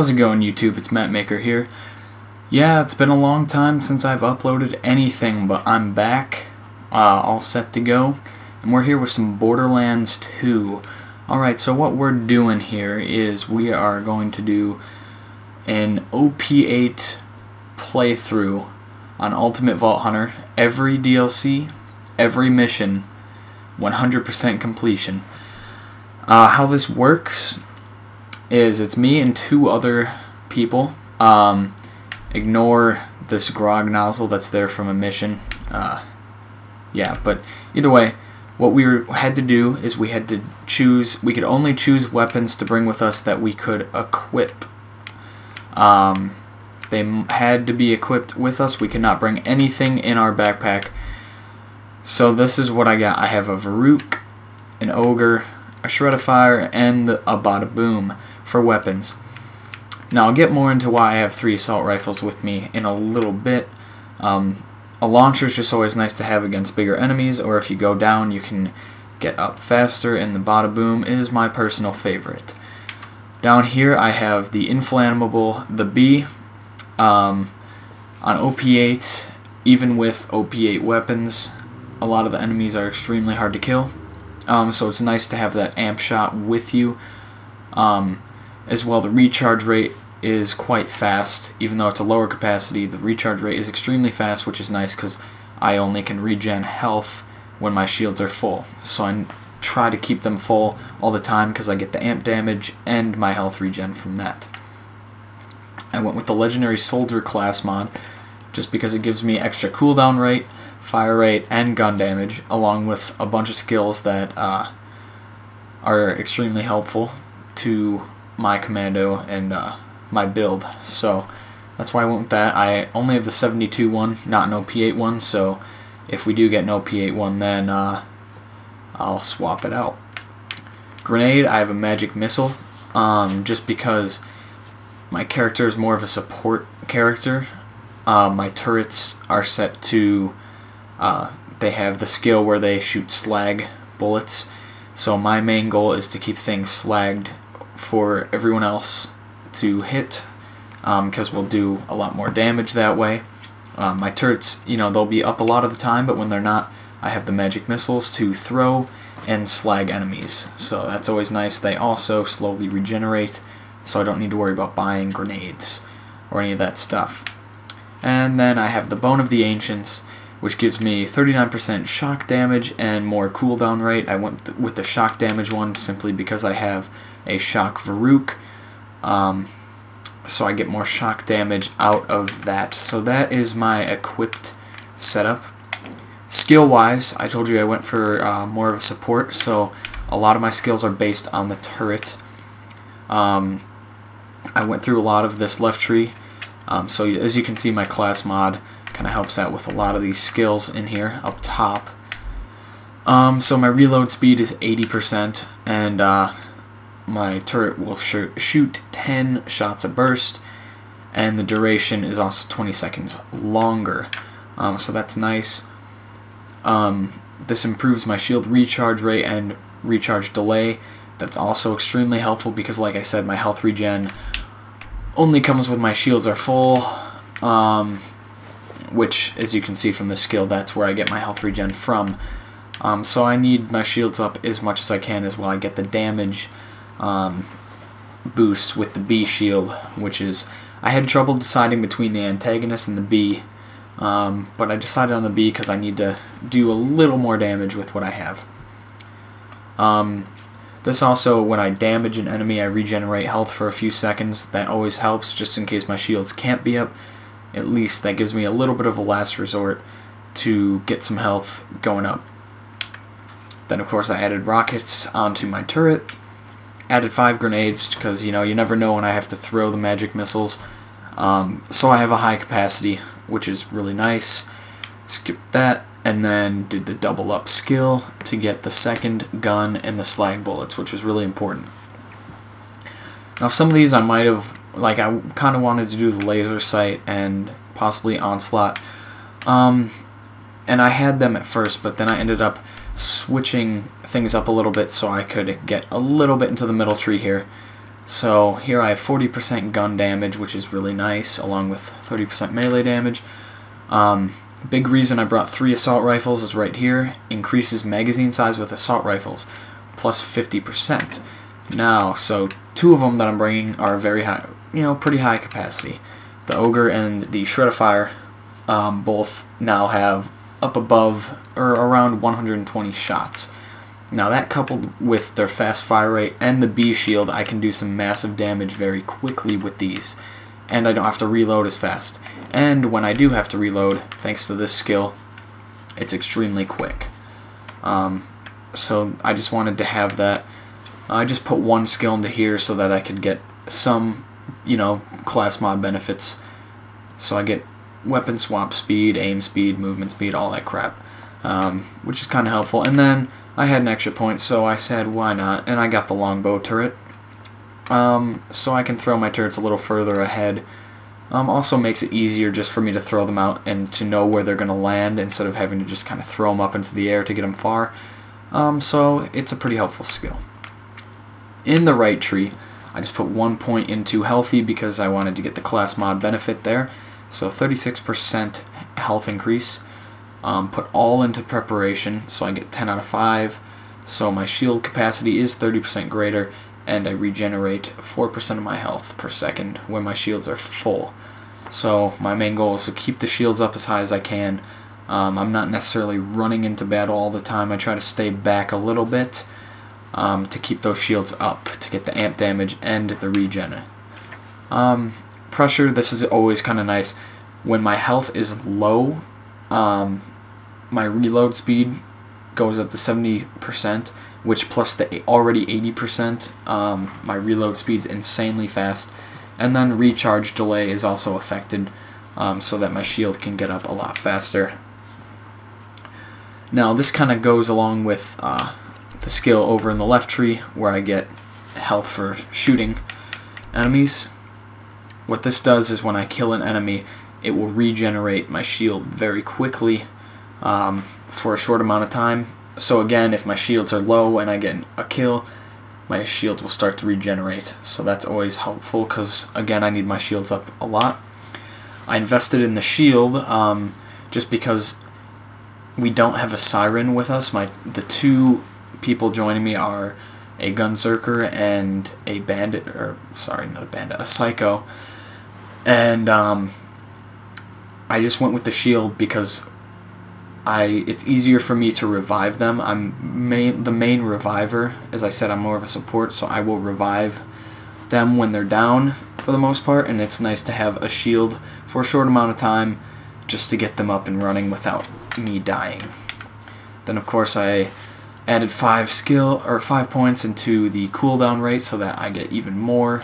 How's it going, YouTube? It's Matt Maker here. Yeah, it's been a long time since I've uploaded anything, but I'm back, all set to go, and we're here with some Borderlands 2. Alright, so what we're doing here is we are going to do an OP8 playthrough on Ultimate Vault Hunter. Every DLC, every mission, 100% completion. How this works is it's me and two other people. Ignore this grog nozzle that's there from a mission. Yeah, but either way, what we had to do is we had to choose, we could only choose weapons to bring with us that we could equip. They had to be equipped with us. We could not bring anything in our backpack. So this is what I got. I have a Varuk, an Ogre, a Shred-a-Fire, and a Bada Boom for weapons. Now I'll get more into why I have 3 assault rifles with me in a little bit. A launcher is just always nice to have against bigger enemies, or if you go down you can get up faster, and the Bada Boom is my personal favorite. Down here I have the inflammable, the B. On OP8, even with OP8 weapons, a lot of the enemies are extremely hard to kill. So it's nice to have that amp shot with you. As well, the recharge rate is quite fast. Even though it's a lower capacity, the recharge rate is extremely fast, which is nice because I only can regen health when my shields are full. So I try to keep them full all the time because I get the amp damage and my health regen from that. I went with the Legendary Soldier class mod just because it gives me extra cooldown rate, fire rate, and gun damage, along with a bunch of skills that are extremely helpful to my commando and my build. So that's why I went with that. I only have the 72 one, not an OP8 one, so if we do get an OP8 one, then I'll swap it out. Grenade, I have a magic missile, just because my character is more of a support character. My turrets are set to, they have the skill where they shoot slag bullets, so my main goal is to keep things slagged for everyone else to hit, because we'll do a lot more damage that way. My turrets, you know, they'll be up a lot of the time, but when they're not, I have the magic missiles to throw and slag enemies, so that's always nice. They also slowly regenerate, so I don't need to worry about buying grenades or any of that stuff. And then I have the Bone of the Ancients, which gives me 39% shock damage and more cooldown rate. I went with the shock damage one simply because I have a shock Varuk, so I get more shock damage out of that. So that is my equipped setup. Skill wise, I told you I went for more of a support, so a lot of my skills are based on the turret. I went through a lot of this left tree, so as you can see, my class mod kind of helps out with a lot of these skills in here up top. So my reload speed is 80%, and my turret will shoot 10 shots a burst, and the duration is also 20 seconds longer, so that's nice. This improves my shield recharge rate and recharge delay. That's also extremely helpful because, like I said, my health regen only comes when my shields are full, which, as you can see from the skill, that's where I get my health regen from. So I need my shields up as much as I can as well. I get the damage boost with the B shield, which is, I had trouble deciding between the antagonist and the B, but I decided on the B because I need to do a little more damage with what I have. This also, when I damage an enemy, I regenerate health for a few seconds. That always helps, just in case my shields can't be up. At least that gives me a little bit of a last resort to get some health going up. Then of course I added rockets onto my turret. Added 5 grenades because, you know, you never know when I have to throw the magic missiles. So I have a high capacity, which is really nice. Skip that, and then did the double up skill to get the second gun and the slag bullets, which was really important. Now some of these I might have, like, I kind of wanted to do the laser sight and possibly onslaught, and I had them at first, but then I ended up switching things up a little bit so I could get a little bit into the middle tree here. So here I have 40% gun damage, which is really nice, along with 30% melee damage. Big reason I brought 3 assault rifles is right here. Increases magazine size with assault rifles, plus 50%. Now, so 2 of them that I'm bringing are very high, pretty high capacity. The Ogre and the Shredifire both now have up above or around 120 shots. Now that coupled with their fast fire rate and the B shield, I can do some massive damage very quickly with these. And I don't have to reload as fast. And when I do have to reload, thanks to this skill, it's extremely quick. So I just wanted to have that. I just put 1 skill into here so that I could get some, class mod benefits. So I get weapon swap speed, aim speed, movement speed, all that crap, which is kind of helpful. And then I had an extra point, so I said, why not? And I got the longbow turret, so I can throw my turrets a little further ahead. Also makes it easier just for me to throw them out and to know where they're going to land instead of having to just kind of throw them up into the air to get them far. So it's a pretty helpful skill. In the right tree, I just put 1 point into healthy because I wanted to get the class mod benefit there. So 36% health increase. Put all into preparation, so I get 10 out of 5. So my shield capacity is 30% greater, and I regenerate 4% of my health per second when my shields are full. So my main goal is to keep the shields up as high as I can. I'm not necessarily running into battle all the time. I try to stay back a little bit to keep those shields up, to get the amp damage and the regen. Pressure, this is always kind of nice. When my health is low, my reload speed goes up to 70%, which plus the already 80%, my reload speed's insanely fast. And then recharge delay is also affected, so that my shield can get up a lot faster. Now this kind of goes along with the skill over in the left tree, where I get health for shooting enemies. What this does is when I kill an enemy, it will regenerate my shield very quickly for a short amount of time. So again, if my shields are low and I get a kill, my shields will start to regenerate. So that's always helpful because, again, I need my shields up a lot. I invested in the shield just because we don't have a siren with us. The 2 people joining me are a Gunzerker and a bandit, or sorry, not a bandit, a psycho. And I just went with the shield because it's easier for me to revive them. I'm the main reviver. As I said, I'm more of a support, so I will revive them when they're down for the most part, and it's nice to have a shield for a short amount of time just to get them up and running without me dying. Then of course I added 5 points into the cooldown rate so that I get even more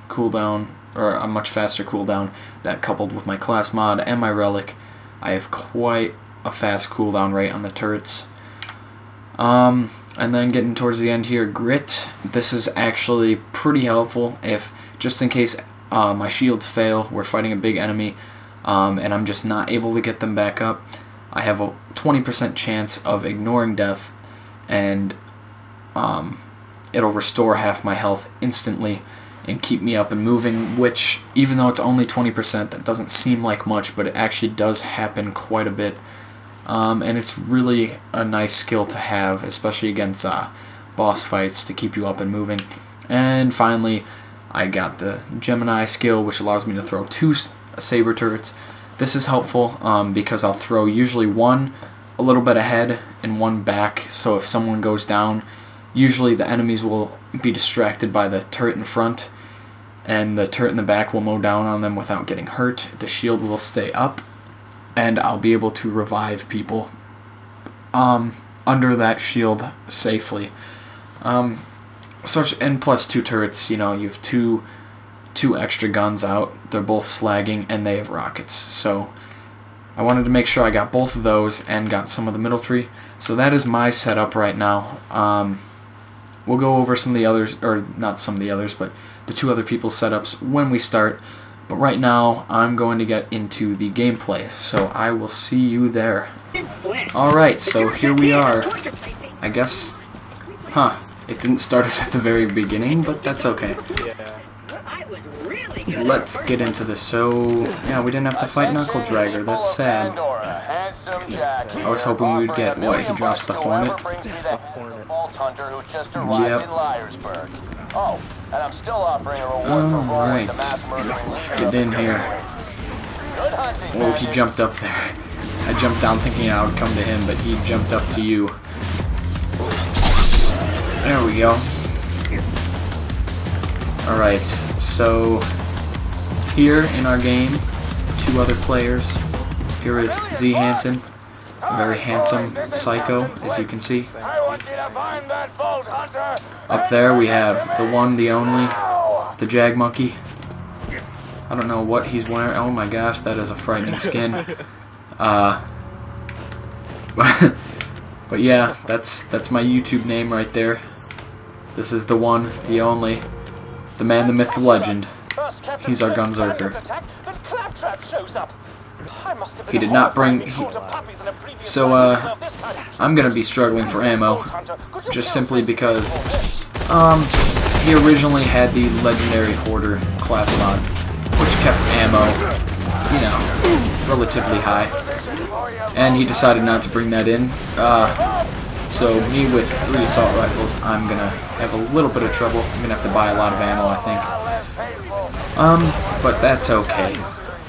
cooldown, or a much faster cooldown. That coupled with my class mod and my relic, I have quite a fast cooldown rate on the turrets. And then getting towards the end here, grit. This is actually pretty helpful if, just in case my shields fail, we're fighting a big enemy, and I'm just not able to get them back up. I have a 20% chance of ignoring death, and it'll restore half my health instantly and keep me up and moving, which, even though it's only 20%, that doesn't seem like much, but it actually does happen quite a bit. And it's really a nice skill to have, especially against boss fights, to keep you up and moving. And finally, I got the Gemini skill, which allows me to throw 2 saber turrets. This is helpful because I'll throw usually one a little bit ahead and one back, so if someone goes down, usually the enemies will be distracted by the turret in front, and the turret in the back will mow down on them without getting hurt. The shield will stay up, and I'll be able to revive people under that shield safely. And plus 2 turrets, you have two extra guns out. They're both slagging, and they have rockets. So I wanted to make sure I got both of those and got some of the middle tree. So that is my setup right now. We'll go over some of the others, or not some of the others, but the 2 other people's setups when we start. But right now, I'm going to get into the gameplay, so I will see you there. Alright, so here we are. I guess, It didn't start us at the very beginning, but that's okay. Let's get into this. So, yeah, we didn't have to fight Knuckle Dragger. That's sad. I was hoping we would get, what, he drops the Hornet? Yep. Alright. Let's get in here. Oh, he jumped up there. I jumped down thinking I would come to him, but he jumped up to you. There we go. Alright, so here in our game, 2 other players. Here is Z Hansen, a very handsome psycho, as you can see. Up there we have the one, the only, the Jag Monkey. I don't know what he's wearing. Oh my gosh, that is a frightening skin. But yeah, that's my YouTube name right there. This is the one, the only, the man, the myth, the legend. He's our Gunzerker. He did not bring... So, I'm gonna be struggling for ammo, just simply because, he originally had the Legendary Hoarder class mod, which kept ammo, you know, relatively high. And he decided not to bring that in. So me with 3 assault rifles, I'm gonna have a little bit of trouble. I'm gonna have to buy a lot of ammo, I think. But that's okay.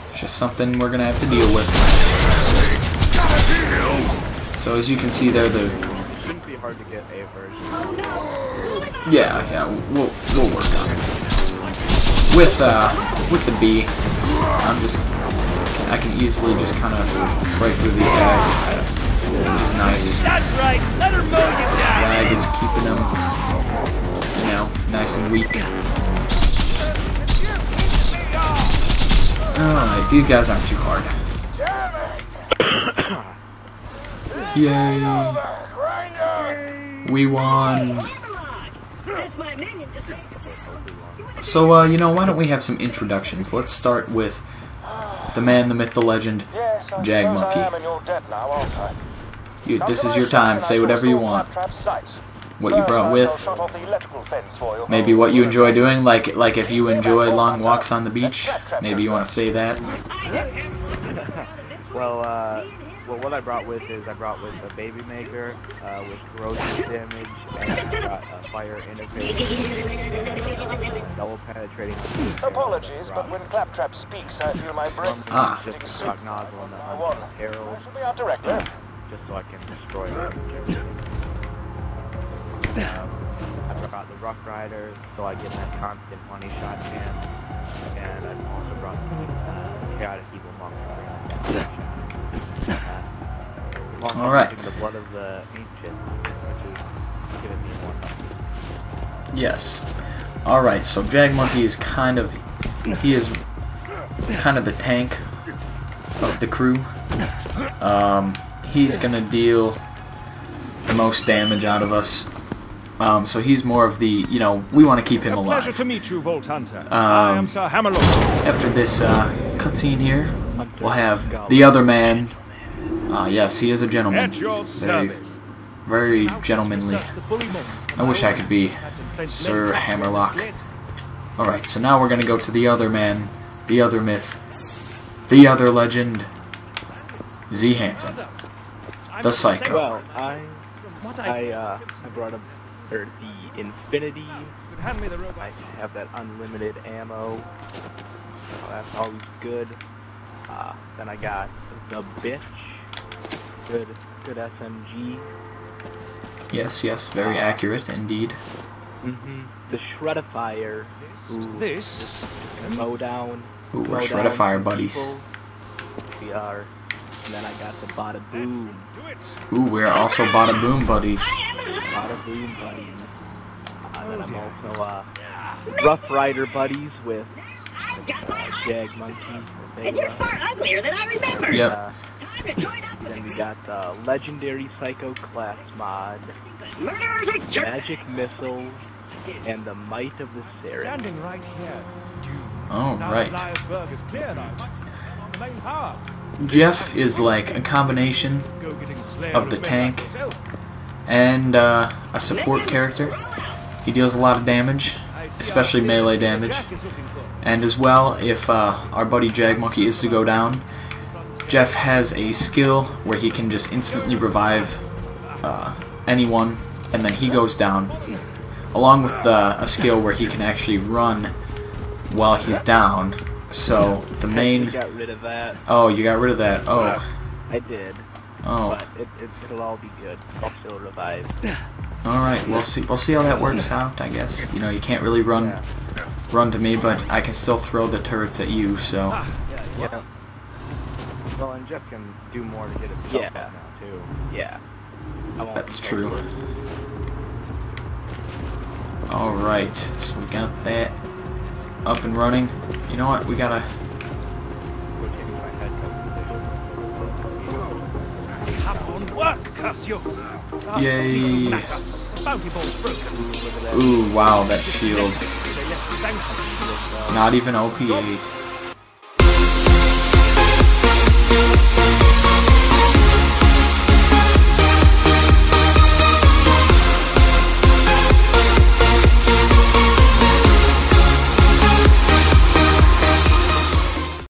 It's just something we're gonna have to deal with. So as you can see there, the shouldn't be hard to get a version. yeah, we'll work on it. With the B, I can easily just kind of break through these guys, which is nice. That's right. Let her mow you. The slag is keeping them, you know, nice and weak. Alright, these guys aren't too hard. Yay! We won! So, you know, why don't we have some introductions? Let's start with the man, the myth, the legend, Jag Monkey. This is your time. Say whatever you want. What you brought with. Maybe what you enjoy doing, like if you enjoy long walks on the beach. Maybe you want to say that. Well, what I brought with is a baby maker with corrosion damage, and I got a fire interface, double penetrating. Apologies, but when Claptrap speaks, I feel my brain Just a shock nozzle on the arrow, She'll be out directly. just so I can destroy them. I brought the Rough Riders, so I get that constant money shot chance, and I've also brought the Chaotic Evil Monk. Alright. The blood of the ancients, which is giving me 1. Yes. Alright, so Jag Monkey is kind of the tank of the crew. He's gonna deal the most damage out of us. So he's more of the, you know, we want to keep him alive. Pleasure to meet you, Vault Hunter. I am Sir Hammerlock. After this cutscene here, we'll have the other man. Yes, he is a gentleman. At your service. Very gentlemanly. I wish I could be Sir Hammerlock. Alright, so now we're going to go to the other man, the other myth, the other legend, Z Hansen, the Psycho. Well, I brought up the Infinity. I have that unlimited ammo. That's always good. Then I got the Bitch. Good SMG. Yes, very accurate indeed. The Shreddifier. This gonna mow down. Ooh, we're Shreddifier buddies. We are. And then I got the Bada Boom. Ooh, we're also Bada Boom buddies. Bada Boom buddies. Then I'm also Rough Rider buddies with Jag Monkey. And you're far uglier than I remember. Yep. Then we got the Legendary Psycho class mod, Magic Missile, and the Might of the Serum. Standing right here. Oh, right. Liarburg is clear now. On the main power. Jeff is like a combination of the tank and a support character. He deals a lot of damage, especially melee damage. And as well, if our buddy Jagmonkey is to go down, Jeff has a skill where he can just instantly revive anyone, and then he goes down, along with a skill where he can actually run while he's down. So the main... You got rid of that. Oh, you got rid of that. Oh. I did. Oh. But it'll all be good. I'll still revive. Alright, we'll see how that works out, I guess. You know, you can't really run to me, but I can still throw the turrets at you, so... Yeah. Well, and Jeff can do more to get himself up now, too. Yeah. That's true. Alright, so we got that up and running. You know what, we gotta... Come on, work, curse you! Yay! Ooh, wow, that shield. Not even OP8.